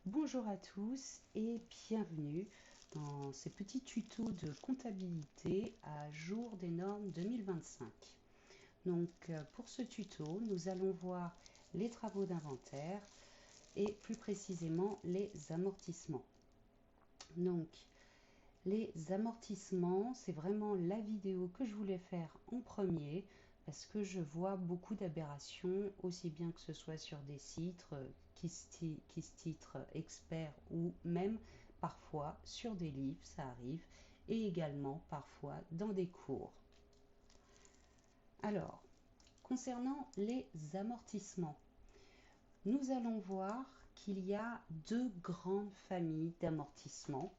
Bonjour à tous et bienvenue dans ces petits tutos de comptabilité à jour des normes 2025. Donc pour ce tuto, nous allons voir les travaux d'inventaire et plus précisément les amortissements. Donc les amortissements, c'est vraiment la vidéo que je voulais faire en premier parce que je vois beaucoup d'aberrations, aussi bien que ce soit sur des sites qui se titrent experts ou même parfois sur des livres, ça arrive, et également parfois dans des cours. Alors, concernant les amortissements, nous allons voir qu'il y a deux grandes familles d'amortissements.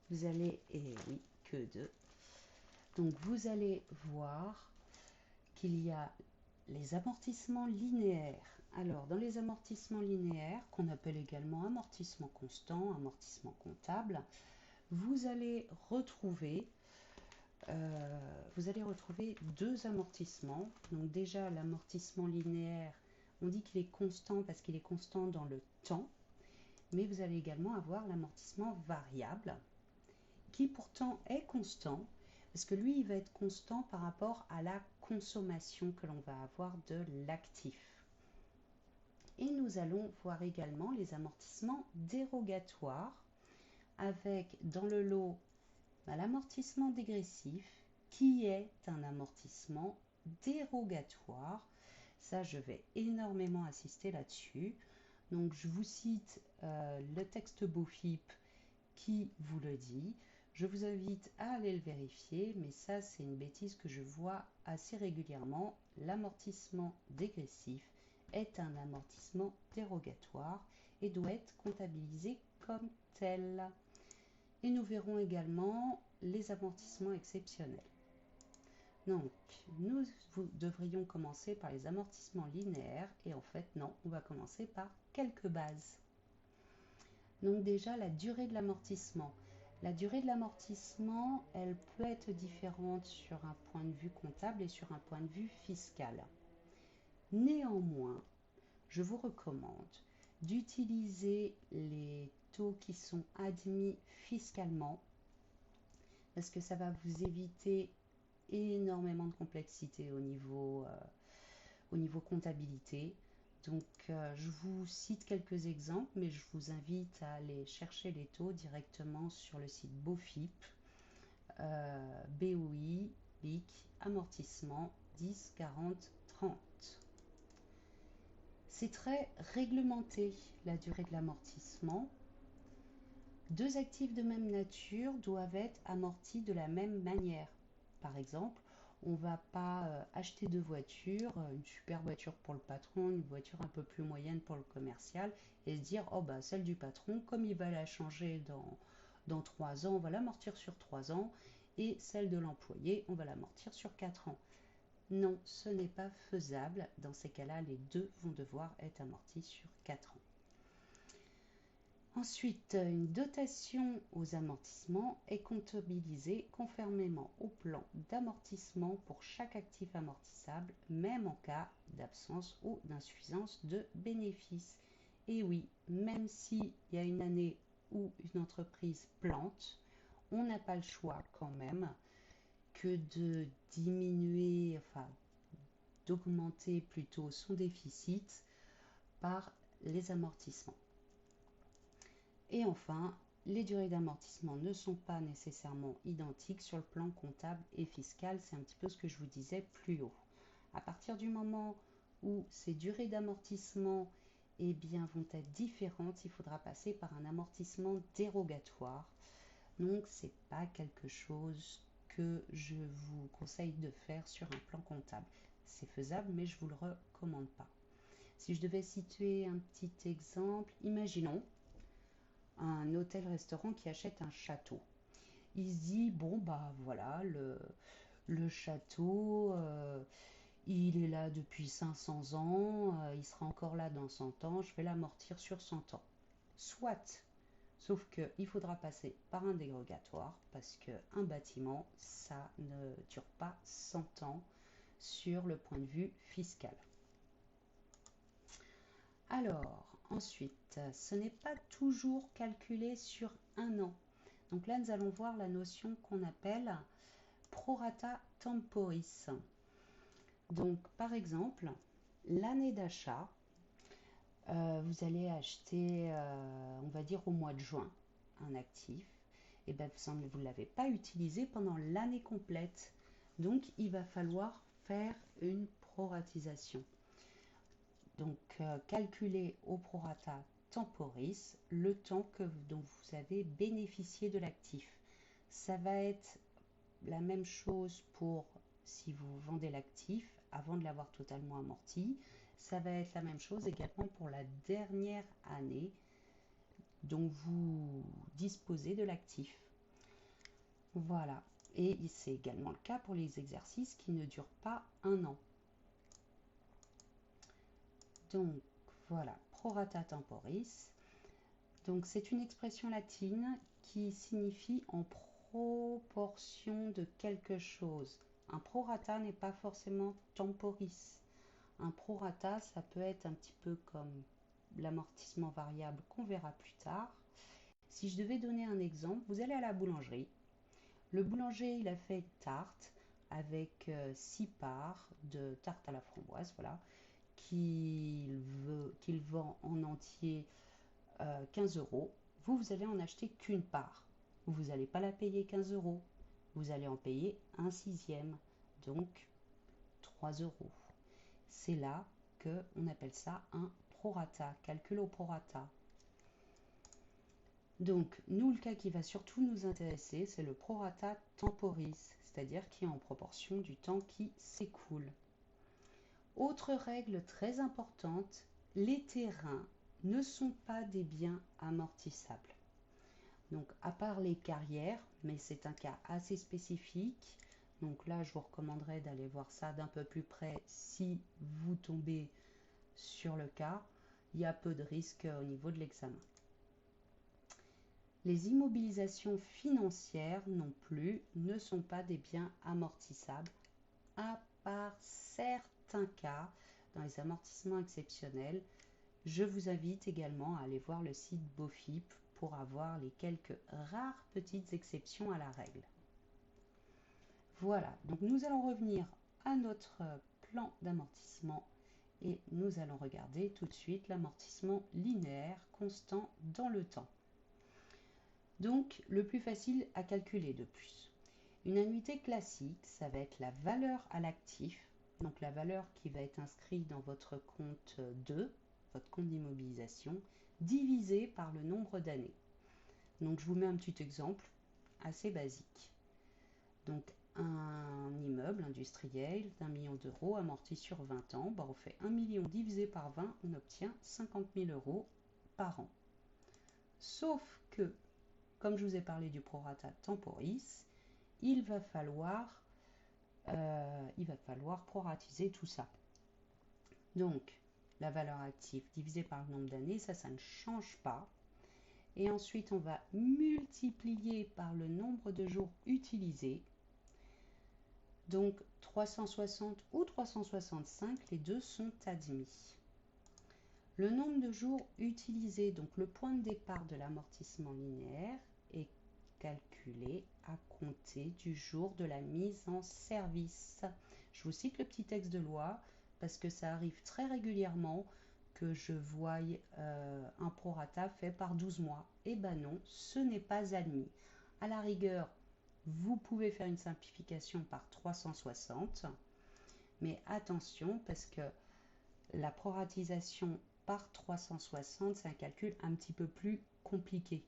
Vous allez, et oui, que deux. Donc vous allez voir qu'il y a les amortissements linéaires. Alors dans les amortissements linéaires, qu'on appelle également amortissement constant, amortissement comptable, vous allez retrouver deux amortissements. Donc déjà l'amortissement linéaire, on dit qu'il est constant parce qu'il est constant dans le temps, mais vous allez également avoir l'amortissement variable qui pourtant est constant, parce que lui, il va être constant par rapport à la consommation que l'on va avoir de l'actif. Et nous allons voir également les amortissements dérogatoires, avec dans le lot l'amortissement dégressif, qui est un amortissement dérogatoire. Ça, je vais énormément insister là-dessus. Donc, je vous cite le texte BOFIP qui vous le dit. Je vous invite à aller le vérifier, mais ça c'est une bêtise que je vois assez régulièrement. L'amortissement dégressif est un amortissement dérogatoire et doit être comptabilisé comme tel. Et nous verrons également les amortissements exceptionnels. Donc, nous devrions commencer par les amortissements linéaires et en fait non, on va commencer par quelques bases. Donc déjà la durée de l'amortissement. La durée de l'amortissement, elle peut être différente sur un point de vue comptable et sur un point de vue fiscal. Néanmoins, je vous recommande d'utiliser les taux qui sont admis fiscalement parce que ça va vous éviter énormément de complexité au niveau comptabilité. Donc, je vous cite quelques exemples, mais je vous invite à aller chercher les taux directement sur le site BOFIP, BOI, BIC, amortissement 10, 40, 30. C'est très réglementé, la durée de l'amortissement. Deux actifs de même nature doivent être amortis de la même manière. Par exemple, on ne va pas acheter deux voitures, une super voiture pour le patron, une voiture un peu plus moyenne pour le commercial, et se dire, oh bah celle du patron, comme il va la changer dans 3 ans, on va l'amortir sur 3 ans, et celle de l'employé, on va l'amortir sur 4 ans. Non, ce n'est pas faisable. Dans ces cas-là, les deux vont devoir être amortis sur 4 ans. Ensuite, une dotation aux amortissements est comptabilisée conformément au plan d'amortissement pour chaque actif amortissable, même en cas d'absence ou d'insuffisance de bénéfices. Et oui, même s'il y a une année où une entreprise plante, on n'a pas le choix quand même que de diminuer, enfin d'augmenter plutôt son déficit par les amortissements. Et enfin, les durées d'amortissement ne sont pas nécessairement identiques sur le plan comptable et fiscal. C'est un petit peu ce que je vous disais plus haut. À partir du moment où ces durées d'amortissement vont être différentes, il faudra passer par un amortissement dérogatoire. Donc, ce n'est pas quelque chose que je vous conseille de faire sur un plan comptable. C'est faisable, mais je ne vous le recommande pas. Si je devais situer un petit exemple, imaginons un hôtel-restaurant qui achète un château. Il se dit, bon, bah voilà, le château, il est là depuis 500 ans, il sera encore là dans 100 ans, je vais l'amortir sur 100 ans. Soit, sauf qu'il faudra passer par un dérogatoire, parce qu'un bâtiment, ça ne dure pas 100 ans sur le point de vue fiscal. Alors, ensuite, ce n'est pas toujours calculé sur un an. Donc là, nous allons voir la notion qu'on appelle prorata temporis. Donc, par exemple, l'année d'achat, vous allez acheter, on va dire au mois de juin, un actif, et bien vous ne l'avez pas utilisé pendant l'année complète. Donc, il va falloir faire une proratisation. Donc, calculer au prorata temporis le temps dont vous avez bénéficié de l'actif. Ça va être la même chose pour si vous vendez l'actif avant de l'avoir totalement amorti. Ça va être la même chose également pour la dernière année dont vous disposez de l'actif. Voilà. Et c'est également le cas pour les exercices qui ne durent pas un an. Donc, voilà, prorata temporis. Donc, c'est une expression latine qui signifie en proportion de quelque chose. Un prorata n'est pas forcément temporis. Un prorata, ça peut être un petit peu comme l'amortissement variable qu'on verra plus tard. Si je devais donner un exemple, vous allez à la boulangerie. Le boulanger, il a fait une tarte avec 6 parts de tarte à la framboise, voilà, qu'il vend en entier 15 euros. Vous allez en acheter qu'une part. Vous n'allez pas la payer 15 euros. Vous allez en payer un sixième, donc 3 euros. C'est là qu'on appelle ça un prorata, calcul au prorata. Donc, nous, le cas qui va surtout nous intéresser, c'est le prorata temporis, c'est-à-dire qui est en proportion du temps qui s'écoule. Autre règle très importante, les terrains ne sont pas des biens amortissables. Donc, à part les carrières, mais c'est un cas assez spécifique. Donc là, je vous recommanderais d'aller voir ça d'un peu plus près si vous tombez sur le cas. Il y a peu de risques au niveau de l'examen. Les immobilisations financières non plus ne sont pas des biens amortissables, à part certains cas dans les amortissements exceptionnels. Je vous invite également à aller voir le site BOFIP pour avoir les quelques rares petites exceptions à la règle. Voilà, donc nous allons revenir à notre plan d'amortissement et nous allons regarder tout de suite l'amortissement linéaire constant dans le temps. Donc, le plus facile à calculer de plus. Une annuité classique, ça va être la valeur à l'actif, donc la valeur qui va être inscrite dans votre compte 2, votre compte d'immobilisation, divisé par le nombre d'années. Donc, je vous mets un petit exemple assez basique. Donc, un immeuble industriel d'1 million d'euros amorti sur 20 ans, on fait 1 million divisé par 20, on obtient 50 000 euros par an. Sauf que, comme je vous ai parlé du prorata temporis, il va falloir proratiser tout ça. Donc, la valeur active divisée par le nombre d'années, ça ne change pas. Et ensuite, on va multiplier par le nombre de jours utilisés. Donc, 360 ou 365, les deux sont admis. Le nombre de jours utilisés, donc le point de départ de l'amortissement linéaire, est calculé à compter du jour de la mise en service. Je vous cite le petit texte de loi parce que ça arrive très régulièrement que je voie un prorata fait par 12 mois. Eh ben non, ce n'est pas admis. À la rigueur, vous pouvez faire une simplification par 360, mais attention parce que la proratisation par 360, c'est un calcul un petit peu plus compliqué.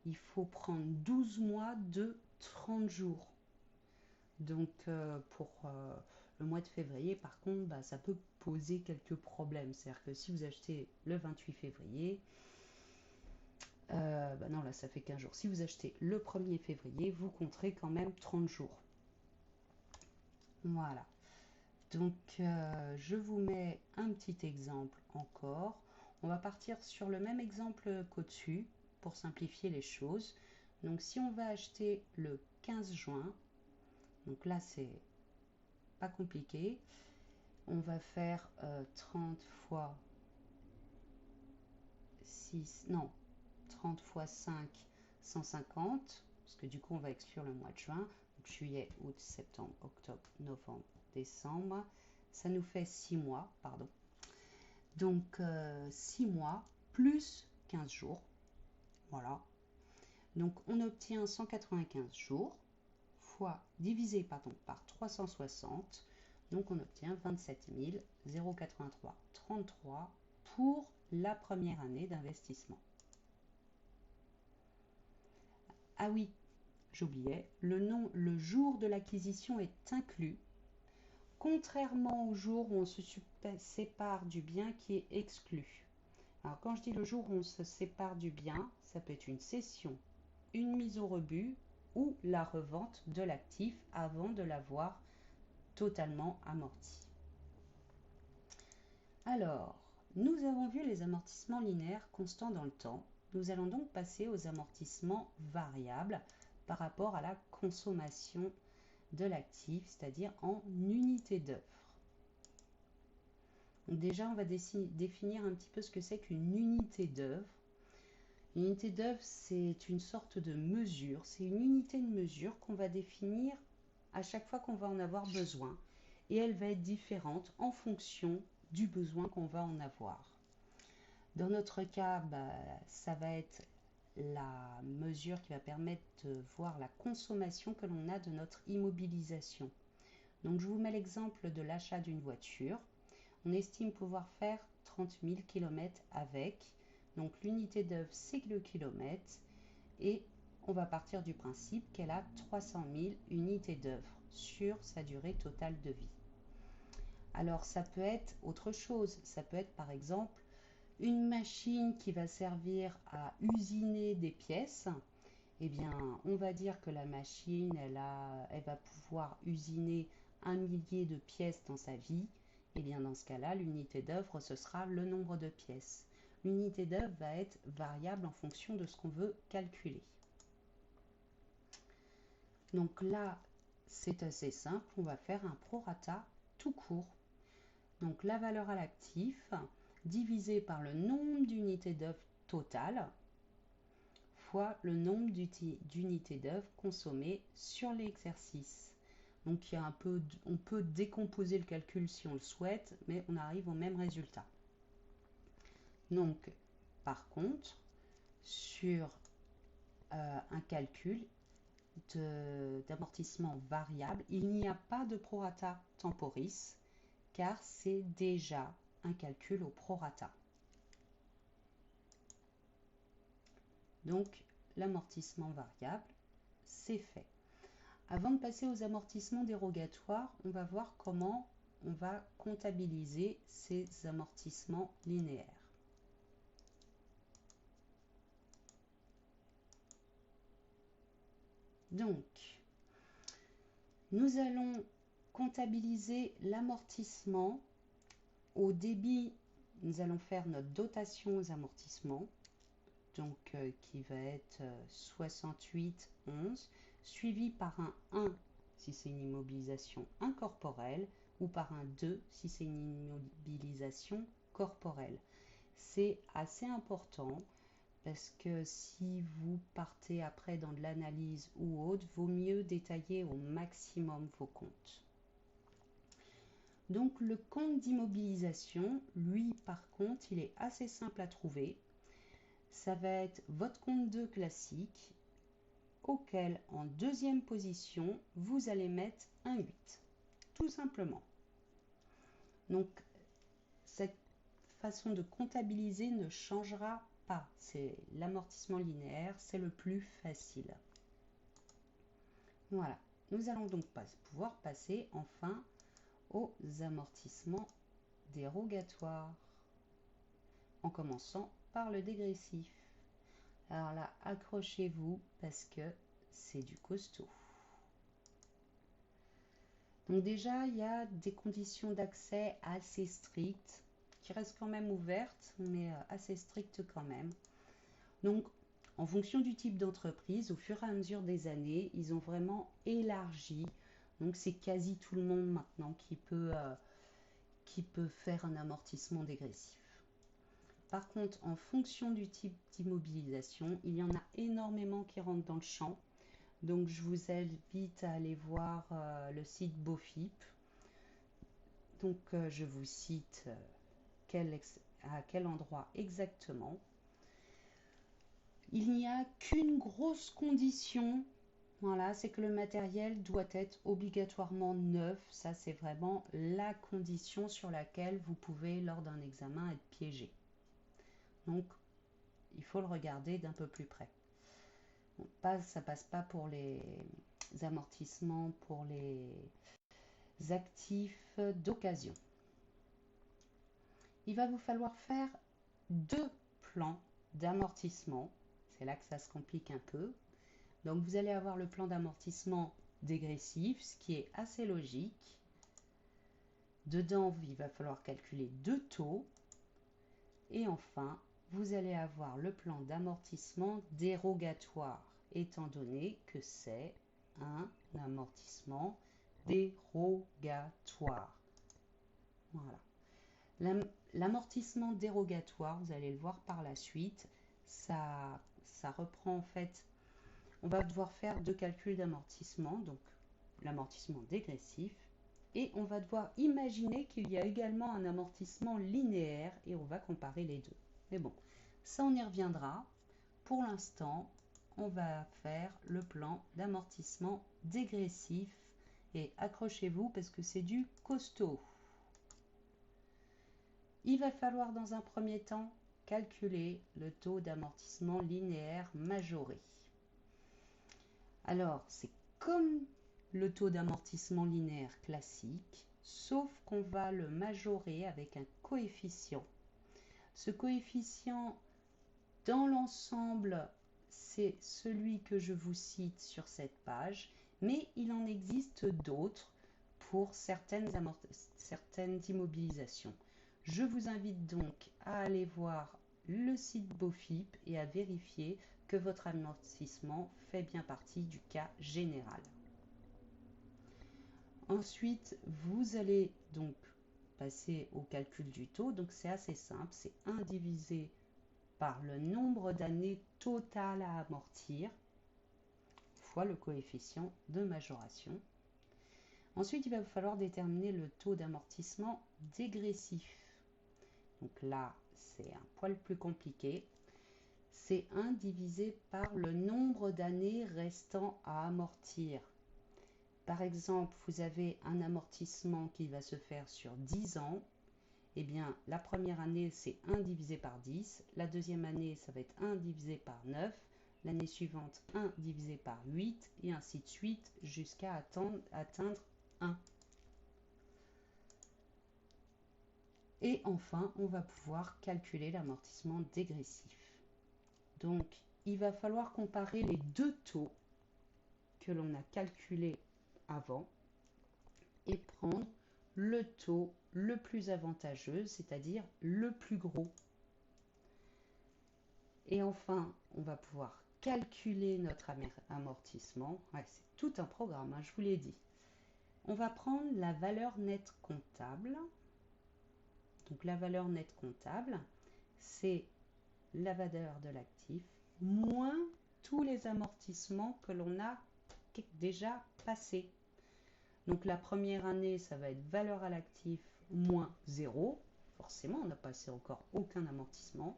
Il faut prendre 12 mois de 30 jours. Donc pour le mois de février, par contre, ça peut poser quelques problèmes. C'est-à-dire que si vous achetez le 28 février, non, là ça fait 15 jours. Si vous achetez le 1er février, vous compterez quand même 30 jours. Voilà. Donc je vous mets un petit exemple encore. On va partir sur le même exemple qu'au-dessus pour simplifier les choses. Donc si on va acheter le 15 juin, donc là c'est pas compliqué, on va faire 30 fois 6, non, 30 fois 5, 150, parce que du coup on va exclure le mois de juin, donc juillet, août, septembre, octobre, novembre, décembre, ça nous fait 6 mois, pardon. Donc 6 mois plus 15 jours, voilà. Donc on obtient 195 jours fois divisé par 360, donc on obtient 27 083,33 pour la première année d'investissement. Ah oui, j'oubliais, le jour de l'acquisition est inclus, contrairement au jour où on se sépare du bien qui est exclu. Alors quand je dis le jour où on se sépare du bien, ça peut être une cession, une mise au rebut ou la revente de l'actif avant de l'avoir totalement amorti. Alors, nous avons vu les amortissements linéaires constants dans le temps. Nous allons donc passer aux amortissements variables par rapport à la consommation de l'actif, c'est-à-dire en unité d'œuvre. Donc déjà, on va définir un petit peu ce que c'est qu'une unité d'œuvre. Une unité d'œuvre, c'est une sorte de mesure, c'est une unité de mesure qu'on va définir à chaque fois qu'on va en avoir besoin. Et elle va être différente en fonction du besoin qu'on va en avoir. Dans notre cas, ça va être la mesure qui va permettre de voir la consommation que l'on a de notre immobilisation. Donc je vous mets l'exemple de l'achat d'une voiture. On estime pouvoir faire 30 000 km avec. Donc l'unité d'œuvre, c'est le kilomètre. Et on va partir du principe qu'elle a 300 000 unités d'œuvre sur sa durée totale de vie. Alors ça peut être autre chose. Ça peut être par exemple une machine qui va servir à usiner des pièces. Eh bien, on va dire que la machine, elle va pouvoir usiner 1 millier de pièces dans sa vie. Et bien dans ce cas-là, l'unité d'œuvre, ce sera le nombre de pièces. L'unité d'œuvre va être variable en fonction de ce qu'on veut calculer. Donc là, c'est assez simple, on va faire un prorata tout court. Donc la valeur à l'actif divisé par le nombre d'unités d'œuvre totales fois le nombre d'unités d'œuvre consommées sur l'exercice. Donc on peut décomposer le calcul si on le souhaite, mais on arrive au même résultat. Donc, par contre, sur un calcul d'amortissement variable, il n'y a pas de prorata temporis, car c'est déjà un calcul au prorata. Donc, l'amortissement variable, c'est fait. Avant de passer aux amortissements dérogatoires, on va voir comment on va comptabiliser ces amortissements linéaires. Donc, nous allons comptabiliser l'amortissement au débit. Nous allons faire notre dotation aux amortissements, donc qui va être 68,11, suivi par un 1 si c'est une immobilisation incorporelle ou par un 2 si c'est une immobilisation corporelle. C'est assez important parce que si vous partez après dans de l'analyse ou autre, vaut mieux détailler au maximum vos comptes. Donc le compte d'immobilisation, lui par contre, il est assez simple à trouver. Ça va être votre compte 2 classique auquel en deuxième position, vous allez mettre un 8. Tout simplement. Donc cette façon de comptabiliser ne changera pas. C'est l'amortissement linéaire, c'est le plus facile. Voilà. Nous allons donc pouvoir passer enfin aux amortissements dérogatoires, en commençant par le dégressif. Alors là, accrochez-vous parce que c'est du costaud. Donc déjà, il y a des conditions d'accès assez strictes, qui restent quand même ouvertes, mais assez strictes quand même. Donc, en fonction du type d'entreprise, au fur et à mesure des années, ils ont vraiment élargi. Donc, c'est quasi tout le monde maintenant qui peut faire un amortissement dégressif. Par contre, en fonction du type d'immobilisation, il y en a énormément qui rentrent dans le champ. Donc, je vous invite à aller voir le site BOFIP. Donc, je vous cite à quel endroit exactement. Il n'y a qu'une grosse condition, voilà, c'est que le matériel doit être obligatoirement neuf. Ça, c'est vraiment la condition sur laquelle vous pouvez, lors d'un examen, être piégé. Donc, il faut le regarder d'un peu plus près. Bon, ça passe pas pour les amortissements, pour les actifs d'occasion. Il va vous falloir faire 2 plans d'amortissement. C'est là que ça se complique un peu. Donc vous allez avoir le plan d'amortissement dégressif, ce qui est assez logique. Dedans, il va falloir calculer 2 taux. Et enfin, vous allez avoir le plan d'amortissement dérogatoire, étant donné que c'est un amortissement dérogatoire. Voilà. L'amortissement dérogatoire, vous allez le voir par la suite, ça reprend en fait, on va devoir faire 2 calculs d'amortissement, donc l'amortissement dégressif, et on va devoir imaginer qu'il y a également un amortissement linéaire et on va comparer les deux. Mais bon, ça on y reviendra. Pour l'instant, on va faire le plan d'amortissement dégressif et accrochez-vous parce que c'est du costaud. Il va falloir dans un premier temps calculer le taux d'amortissement linéaire majoré. Alors, c'est comme le taux d'amortissement linéaire classique, sauf qu'on va le majorer avec un coefficient. Ce coefficient, dans l'ensemble, c'est celui que je vous cite sur cette page, mais il en existe d'autres pour certaines immobilisations. Je vous invite donc à aller voir le site BOFIP et à vérifier que votre amortissement fait bien partie du cas général. Ensuite, vous allez donc passer au calcul du taux. Donc c'est assez simple, c'est 1 divisé par le nombre d'années totales à amortir fois le coefficient de majoration. Ensuite, il va vous falloir déterminer le taux d'amortissement dégressif. Donc là, c'est un poil plus compliqué. C'est 1 divisé par le nombre d'années restant à amortir. Par exemple, vous avez un amortissement qui va se faire sur 10 ans. Eh bien, la première année, c'est 1 divisé par 10. La deuxième année, ça va être 1 divisé par 9. L'année suivante, 1 divisé par 8. Et ainsi de suite jusqu'à atteindre 1. Et enfin, on va pouvoir calculer l'amortissement dégressif. Donc, il va falloir comparer les 2 taux que l'on a calculés avant et prendre le taux le plus avantageux, c'est-à-dire le plus gros. Et enfin, on va pouvoir calculer notre amortissement. Ouais, c'est tout un programme, hein, je vous l'ai dit. On va prendre la valeur nette comptable. Donc la valeur nette comptable, c'est la valeur de l'actif moins tous les amortissements que l'on a déjà passés. Donc la première année, ça va être valeur à l'actif moins 0. Forcément, on n'a passé encore aucun amortissement.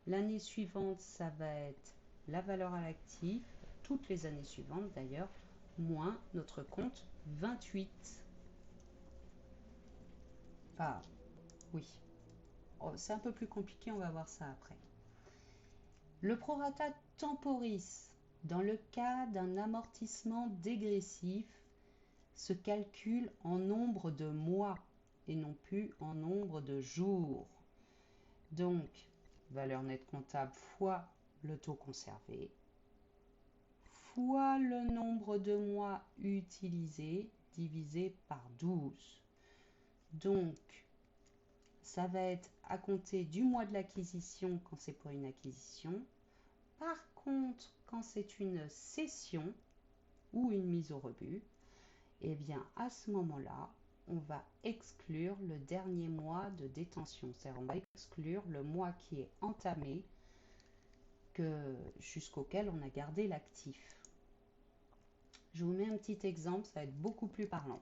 L'année suivante, ça va être la valeur à l'actif, toutes les années suivantes d'ailleurs, moins notre compte 28. Ah, oui. Oh, c'est un peu plus compliqué, on va voir ça après. Le prorata temporis, dans le cas d'un amortissement dégressif, se calcule en nombre de mois et non plus en nombre de jours. Donc, valeur nette comptable fois le taux conservé, fois le nombre de mois utilisés divisé par 12. Donc, ça va être à compter du mois de l'acquisition quand c'est pour une acquisition. Par contre, quand c'est une cession ou une mise au rebut, eh bien à ce moment-là, on va exclure le dernier mois de détention. C'est-à-dire on va exclure le mois qui est entamé jusqu'auquel on a gardé l'actif. Je vous mets un petit exemple, ça va être beaucoup plus parlant.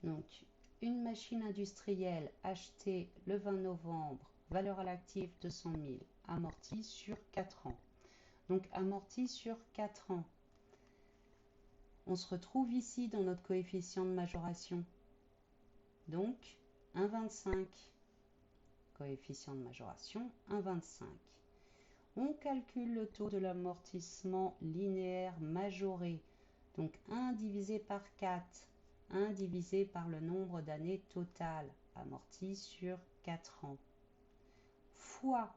Donc, une machine industrielle achetée le 20 novembre, valeur à l'actif 200 000, amortie sur 4 ans. Donc, amortie sur 4 ans. On se retrouve ici dans notre coefficient de majoration. Donc, 1,25. Coefficient de majoration, 1,25. On calcule le taux de l'amortissement linéaire majoré. Donc 1 divisé par 4, 1 divisé par le nombre d'années totales amorties sur 4 ans, fois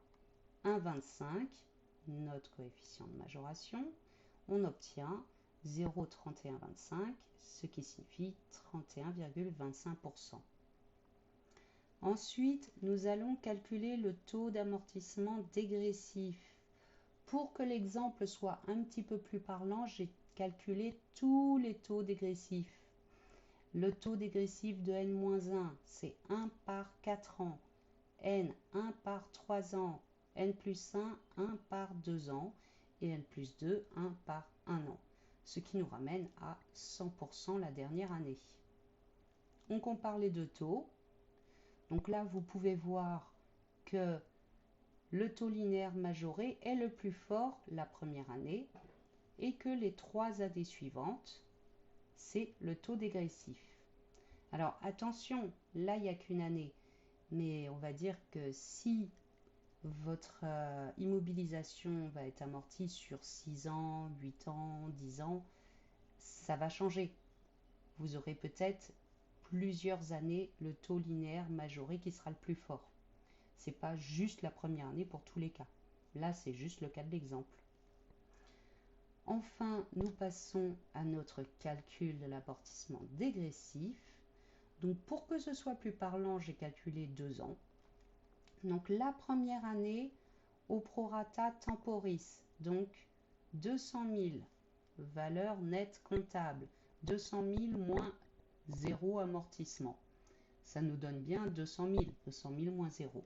1,25, notre coefficient de majoration, on obtient 0,3125, ce qui signifie 31,25%. Ensuite, nous allons calculer le taux d'amortissement dégressif. Pour que l'exemple soit un petit peu plus parlant, j'ai calculé tous les taux dégressifs. Le taux dégressif de n-1, c'est 1 par 4 ans, n 1 par 3 ans, n plus 1, 1 par 2 ans, et n plus 2, 1 par 1 an, ce qui nous ramène à 100% la dernière année. On compare les deux taux. Donc là, vous pouvez voir que le taux linéaire majoré est le plus fort la première année et que les 3 années suivantes, c'est le taux dégressif. Alors attention, là il n'y a qu'une année, mais on va dire que si votre immobilisation va être amortie sur 6 ans, 8 ans, 10 ans, ça va changer. Vous aurez peut-être plusieurs années le taux linéaire majoré qui sera le plus fort. Ce n'est pas juste la première année pour tous les cas. Là, c'est juste le cas de l'exemple. Enfin, nous passons à notre calcul de l'amortissement dégressif. Donc, pour que ce soit plus parlant, j'ai calculé 2 ans. Donc, la première année au prorata temporis, donc 200 000, valeur nette comptable, 200 000 moins 0 amortissement. Ça nous donne bien 200 000, 200 000 moins 0.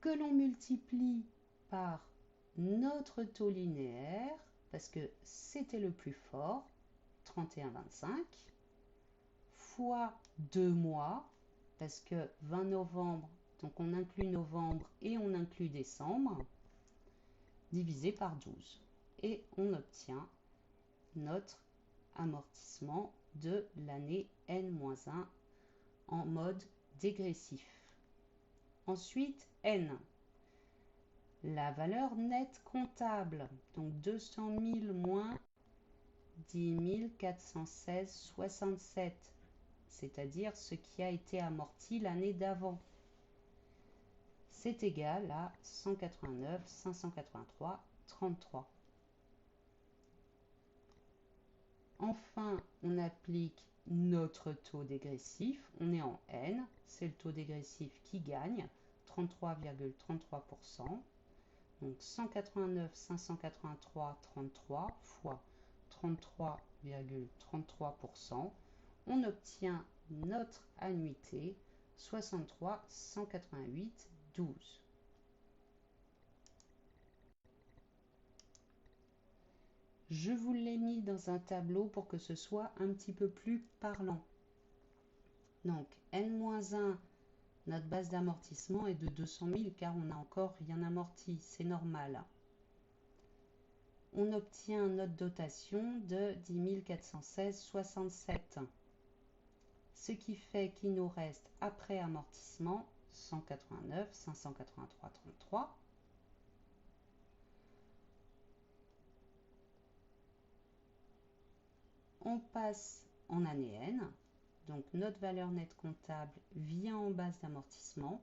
Que l'on multiplie par notre taux linéaire, parce que c'était le plus fort, 31,25, fois 2 mois, parce que 20 novembre, donc on inclut novembre et on inclut décembre, divisé par 12. Et on obtient notre amortissement de l'année N-1 en mode dégressif. Ensuite, N. La valeur nette comptable, donc 200 000 moins 10 416,67, c'est-à-dire ce qui a été amorti l'année d'avant. C'est égal à 189 583,33. Enfin, on applique notre taux dégressif. On est en N, c'est le taux dégressif qui gagne, 33,33%. Donc 189 583,33 fois 33,33%. On obtient notre annuité 63 188,12. Je vous l'ai mis dans un tableau pour que ce soit un petit peu plus parlant. Donc N-1, notre base d'amortissement est de 200 000 car on n'a encore rien amorti, c'est normal. On obtient notre dotation de 10 416,67. Ce qui fait qu'il nous reste après amortissement 189 583,33. On passe en année N, donc notre valeur nette comptable vient en base d'amortissement.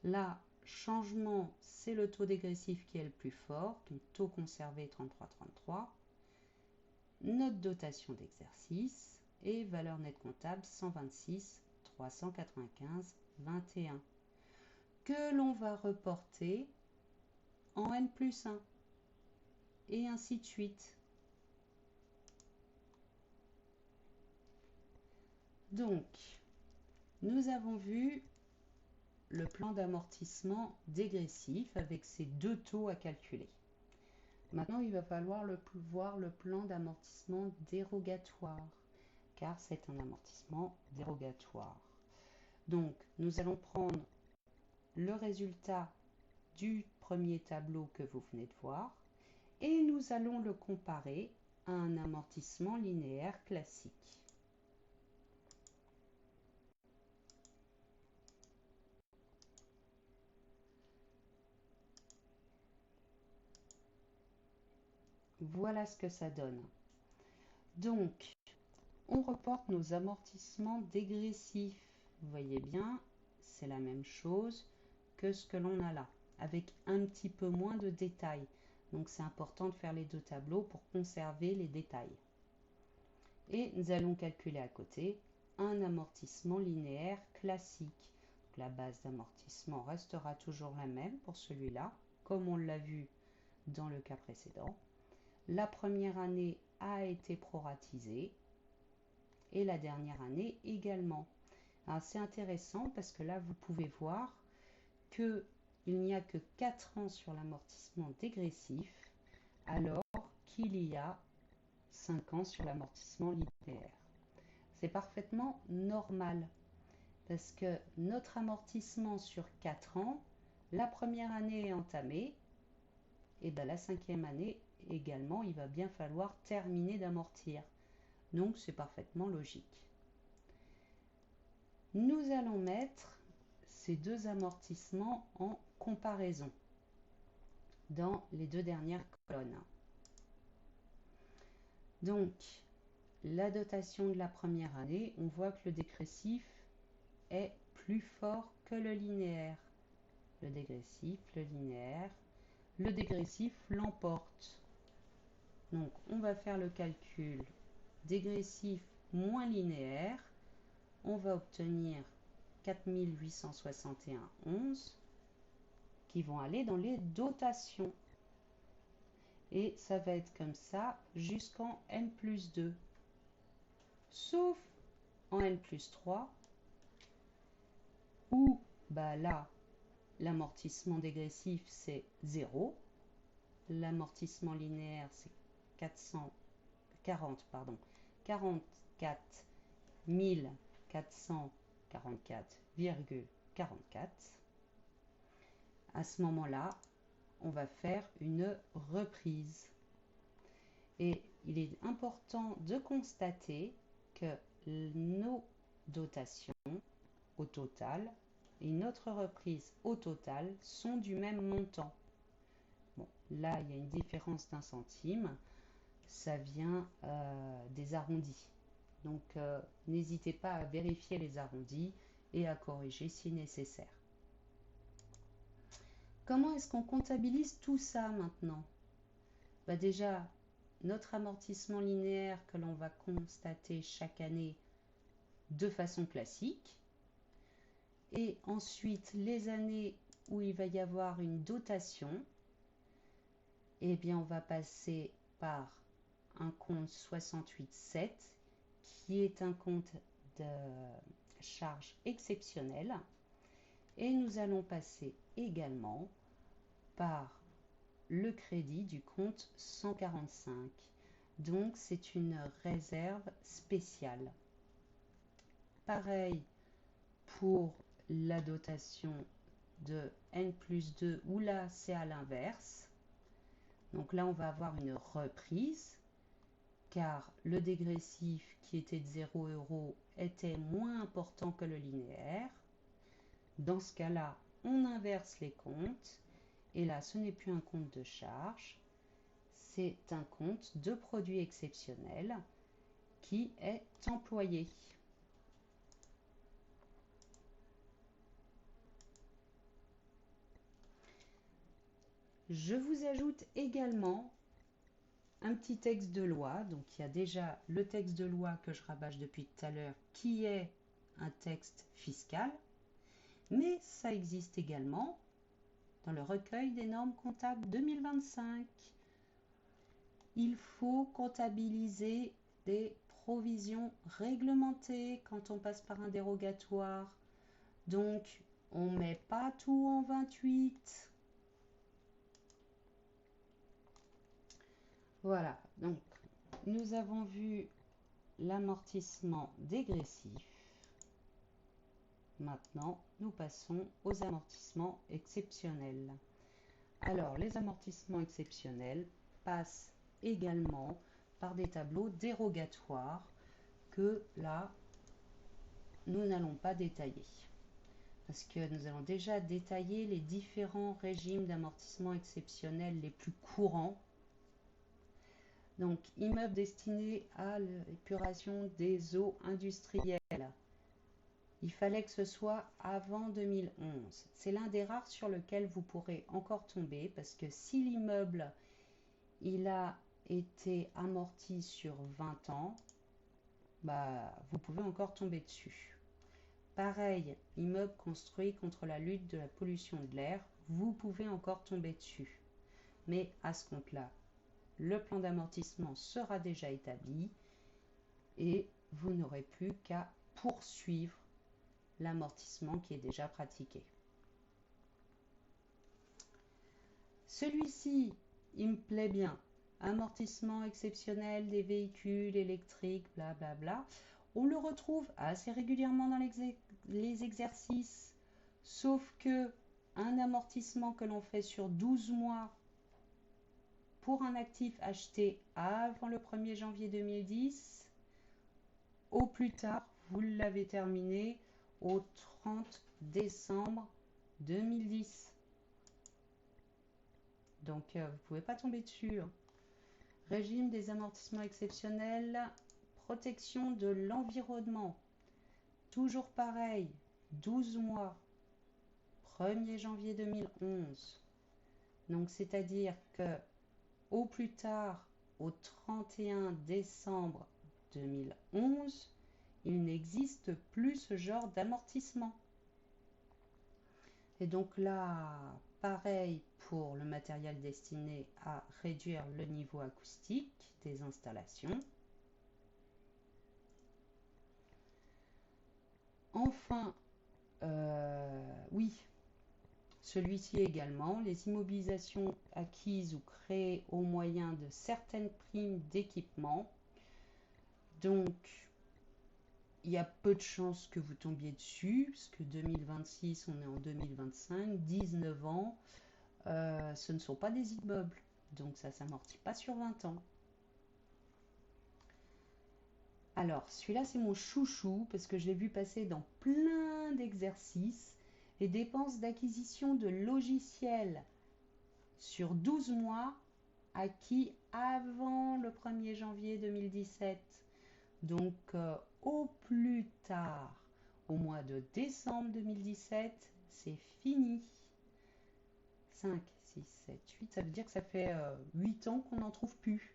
Là, changement, c'est le taux dégressif qui est le plus fort, donc taux conservé 33,33. Notre dotation d'exercice et valeur nette comptable 126 395,21 que l'on va reporter en N plus 1 et ainsi de suite. Donc, nous avons vu le plan d'amortissement dégressif avec ses deux taux à calculer. Maintenant, il va falloir voir le plan d'amortissement dérogatoire, car c'est un amortissement dérogatoire. Donc, nous allons prendre le résultat du premier tableau que vous venez de voir et nous allons le comparer à un amortissement linéaire classique. Voilà ce que ça donne. Donc, on reporte nos amortissements dégressifs. Vous voyez bien, c'est la même chose que ce que l'on a là, avec un petit peu moins de détails. Donc c'est important de faire les deux tableaux pour conserver les détails. Et nous allons calculer à côté un amortissement linéaire classique. Donc la base d'amortissement restera toujours la même pour celui-là, comme on l'a vu dans le cas précédent. La première année a été proratisée et la dernière année également. C'est intéressant parce que là, vous pouvez voir qu'il n'y a que 4 ans sur l'amortissement dégressif, alors qu'il y a 5 ans sur l'amortissement linéaire. C'est parfaitement normal parce que notre amortissement sur 4 ans, la première année est entamée, et bien la 5e année également, il va bien falloir terminer d'amortir. Donc c'est parfaitement logique. Nous allons mettre ces deux amortissements en comparaison dans les deux dernières colonnes. Donc, la dotation de la première année, on voit que le dégressif est plus fort que le linéaire. Le dégressif, le linéaire, le dégressif l'emporte. Donc, on va faire le calcul dégressif moins linéaire. On va obtenir 4861,11 qui vont aller dans les dotations. Et ça va être comme ça jusqu'en n+2. Sauf en n+3, où là, l'amortissement dégressif, c'est 0. L'amortissement linéaire, c'est 44 444,44. À ce moment-là, on va faire une reprise. Et il est important de constater que nos dotations au total et notre reprise au total sont du même montant. Bon, là, il y a une différence d'1 centime. Ça vient des arrondis. Donc, n'hésitez pas à vérifier les arrondis et à corriger si nécessaire. Comment est-ce qu'on comptabilise tout ça maintenant? Déjà, notre amortissement linéaire que l'on va constater chaque année de façon classique. Et ensuite, les années où il va y avoir une dotation, eh bien, on va passer par un compte 68,7 qui est un compte de charge exceptionnelle. Et nous allons passer également par le crédit du compte 145. Donc, c'est une réserve spéciale. Pareil pour la dotation de n+2 où là, c'est à l'inverse. Donc là, on va avoir une reprise car le dégressif qui était de 0 € était moins important que le linéaire. Dans ce cas-là, on inverse les comptes et là, ce n'est plus un compte de charge, c'est un compte de produit exceptionnel qui est employé. Je vous ajoute également un petit texte de loi. Donc il y a déjà le texte de loi que je rabâche depuis tout à l'heure qui est un texte fiscal, mais ça existe également dans le recueil des normes comptables 2025. Il faut comptabiliser des provision réglementée quand on passe par un dérogatoire. Donc, on ne met pas tout en 28. Voilà, donc nous avons vu l'amortissement dégressif. Maintenant, nous passons aux amortissements exceptionnels. Alors, les amortissements exceptionnels passent également par des tableaux dérogatoires que là, nous n'allons pas détailler. Parce que nous allons déjà détailler les différents régimes d'amortissement exceptionnel les plus courants. Donc, immeubles destinés à l'épuration des eaux industrielles. Il fallait que ce soit avant 2011. C'est l'un des rares sur lequel vous pourrez encore tomber parce que si l'immeuble il a été amorti sur 20 ans, bah, vous pouvez encore tomber dessus. Pareil, immeuble construit contre la lutte de la pollution de l'air, vous pouvez encore tomber dessus. Mais à ce compte-là, le plan d'amortissement sera déjà établi et vous n'aurez plus qu'à poursuivre l'amortissement qui est déjà pratiqué. Celui-ci, il me plaît bien. Amortissement exceptionnel des véhicules électriques, blablabla. On le retrouve assez régulièrement dans les exercices, sauf que un amortissement que l'on fait sur 12 mois pour un actif acheté avant le 1er janvier 2010, au plus tard, vous l'avez terminé au 30 décembre 2010. Donc, vous ne pouvez pas tomber dessus. Régime des amortissements exceptionnels, protection de l'environnement. Toujours pareil, 12 mois, 1er janvier 2011. Donc, c'est-à-dire que au plus tard, au 31 décembre 2011, il n'existe plus ce genre d'amortissement. Et donc là, pareil pour le matériel destiné à réduire le niveau acoustique des installations. Enfin, oui, celui-ci également, les immobilisations acquises ou créées au moyen de certaines primes d'équipement. Donc, il y a peu de chances que vous tombiez dessus, puisque 2026, on est en 2025, 19 ans, ce ne sont pas des immeubles, donc ça ne s'amortit pas sur 20 ans. Alors, celui-là, c'est mon chouchou, parce que je l'ai vu passer dans plein d'exercices. Les dépenses d'acquisition de logiciels sur 12 mois acquis avant le 1er janvier 2017. Donc, au plus tard, au mois de décembre 2017, c'est fini. 5, 6, 7, 8, ça veut dire que ça fait 8 ans qu'on n'en trouve plus.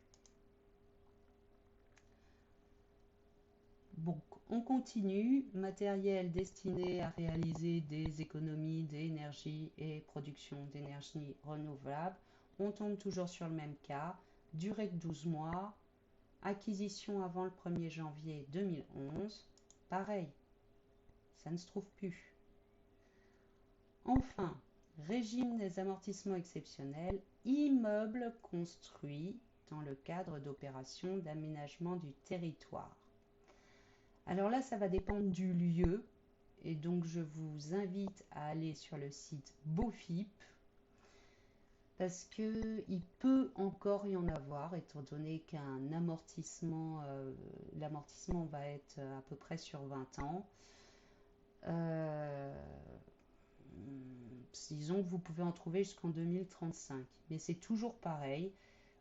Bon, on continue. Matériel destiné à réaliser des économies d'énergie et production d'énergie renouvelable. On tombe toujours sur le même cas. Durée de 12 mois. Acquisition avant le 1er janvier 2011. Pareil, ça ne se trouve plus. Enfin, régime des amortissements exceptionnels. Immeuble construit dans le cadre d'opérations d'aménagement du territoire. Alors là, ça va dépendre du lieu et donc je vous invite à aller sur le site BOFIP parce qu'il peut encore y en avoir étant donné qu'un amortissement, l'amortissement va être à peu près sur 20 ans. Disons que vous pouvez en trouver jusqu'en 2035, mais c'est toujours pareil.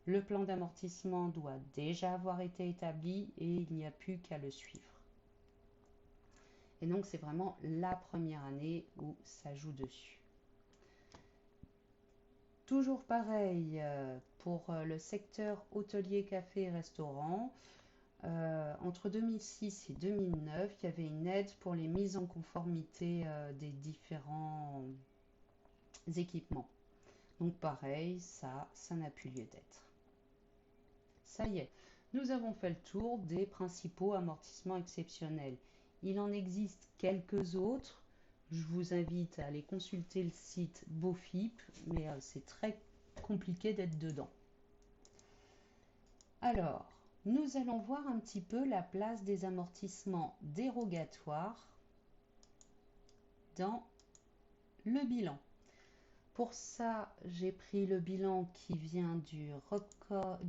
Le plan d'amortissement doit déjà avoir été établi et il n'y a plus qu'à le suivre. Et donc, c'est vraiment la première année où ça joue dessus. Toujours pareil pour le secteur hôtelier, café et restaurant. Entre 2006 et 2009, il y avait une aide pour les mises en conformité des différents équipements. Donc pareil, ça n'a plus lieu d'être. Ça y est. Nous avons fait le tour des principaux amortissements exceptionnels. Il en existe quelques autres. Je vous invite à aller consulter le site BOFIP, mais c'est très compliqué d'être dedans. Alors, nous allons voir un petit peu la place des amortissements dérogatoires dans le bilan. Pour ça, j'ai pris le bilan qui vient du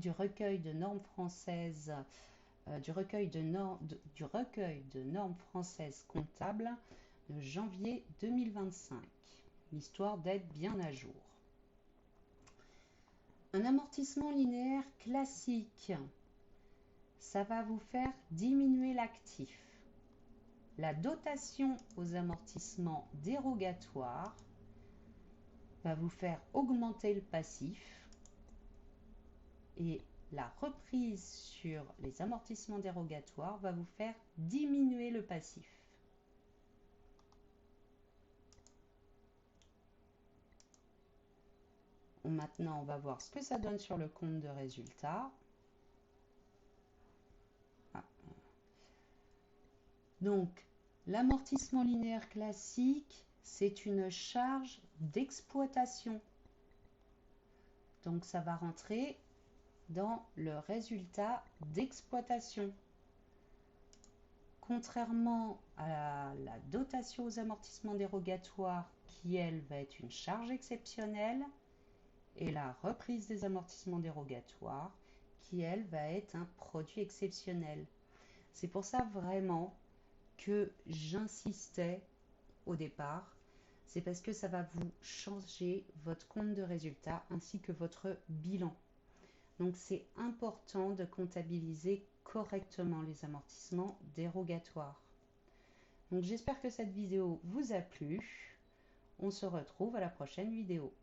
recueil de normes françaises, du recueil de normes françaises comptables de janvier 2025, histoire d'être bien à jour. Un amortissement linéaire classique, ça va vous faire diminuer l'actif. La dotation aux amortissements dérogatoires va vous faire augmenter le passif et la reprise sur les amortissements dérogatoires va vous faire diminuer le passif. Maintenant, on va voir ce que ça donne sur le compte de résultat. Donc, l'amortissement linéaire classique, c'est une charge d'exploitation. Donc, ça va rentrer dans le résultat d'exploitation. Contrairement à la dotation aux amortissements dérogatoires, qui elle va être une charge exceptionnelle, et la reprise des amortissements dérogatoires, qui elle va être un produit exceptionnel. C'est pour ça vraiment que j'insistais au départ, c'est parce que ça va vous changer votre compte de résultat ainsi que votre bilan. Donc c'est important de comptabiliser correctement les amortissements dérogatoires. Donc j'espère que cette vidéo vous a plu. On se retrouve à la prochaine vidéo.